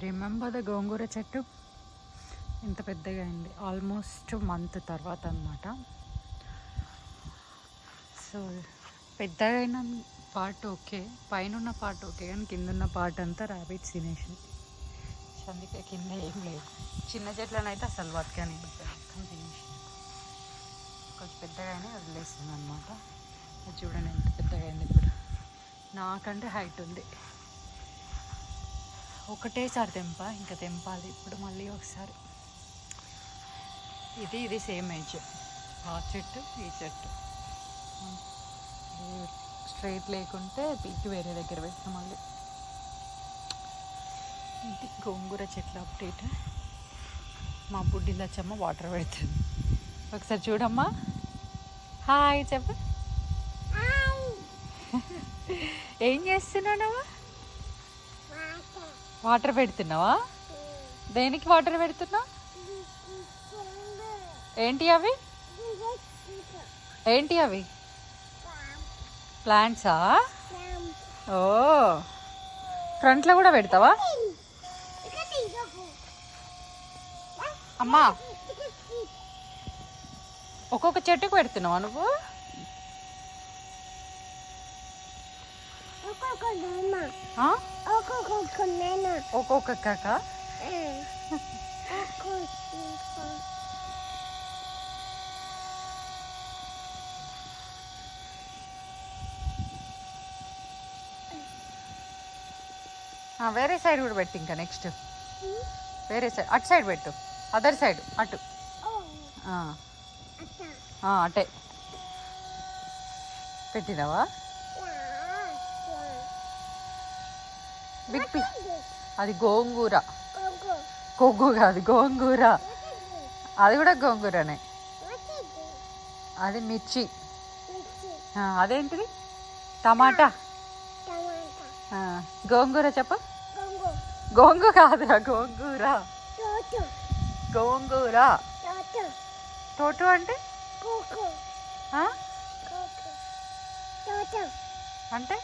Remember the గోంగూర చెట్టు ఇంత పెద్దగా అయింది, ఆల్మోస్ట్ మంత్ తర్వాత అనమాట. సో పెద్దగా అయిన పార్ట్ ఓకే, పైన ఉన్న పార్ట్ ఓకే, కానీ కింద ఉన్న పార్ట్ అంతా ర్యాబిట్స్ తినేసి, అందుకే కింద ఏం లేదు. చిన్న చెట్లను అయితే అసలు బతకని మొత్తం తినేసి కొంచెం పెద్దగానే వదిలేస్తుంది అనమాట. అది చూడండి ఎంత పెద్దగా అయింది. ఇప్పుడు నాకంటే హైట్ ఉంది. ఒకటేసారి ఇంకా తెంపాలి ఇప్పుడు మళ్ళీ ఒకసారి. ఇది సేమ్ ఏజ్, ఆ చెట్టు ఈ చెట్టు స్ట్రైట్ లేకుంటే పీకి వేరే దగ్గర పెట్టిన మళ్ళీ. ఇది గోంగూర చెట్ల అప్డేట్. మా బుడ్డిలచ్చమ్మ వాటర్ పెడుతుంది, ఒకసారి చూడమ్మా. హాయ్ చెప్ప. ఏం చేస్తున్నావు? వాటర్ పెడుతున్నావా? దేనికి వాటర్ పెడుతున్నావు? ఏంటి అవి? ఏంటి అవి? ప్లాంట్సా? ఓ, ఫ్రంట్లో కూడా పెడతావా అమ్మా? ఒక్కొక్క చెట్టుకు పెడుతున్నావా నువ్వు? ఒక్కొక్క వేరే సైడ్ కూడా పెట్టి, ఇంకా నెక్స్ట్ వేరే సైడ్, అటు సైడ్ పెట్టు, అదర్ సైడ్ అటు అటే పెట్టినావా? బిగ్ పీస్ అది గోంగూర. కొగ్గు కాదు, గోంగూర. అది కూడా గోంగూరనే. అది మిర్చి. అదేంటిది? టమాటా. గోంగూర చెప్ప. గోంగూర కాదురా, గోంగూర. గోంగూర. టోటు అంటే అంటే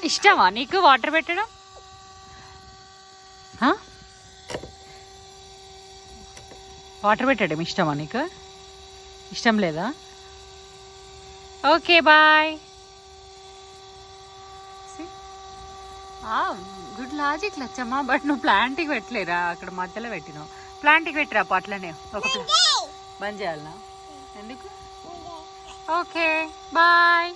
ఇష్టమా నీకు వాటర్ పెట్టడం? వాటర్ పెట్టడం ఇష్టమా నీకు? ఇష్టం లేదా? Okay bye. గుడ్ లాజిక్ లచ్చమ్మా. బట్ నువ్వు ప్లాంట్కి పెట్టలేరా? అక్కడ మధ్యలో పెట్టినావు. ప్లాంట్కి పెట్టిరా అట్లనే ఒక బంద్ చేయాలనా? ఎందుకు? Okay bye.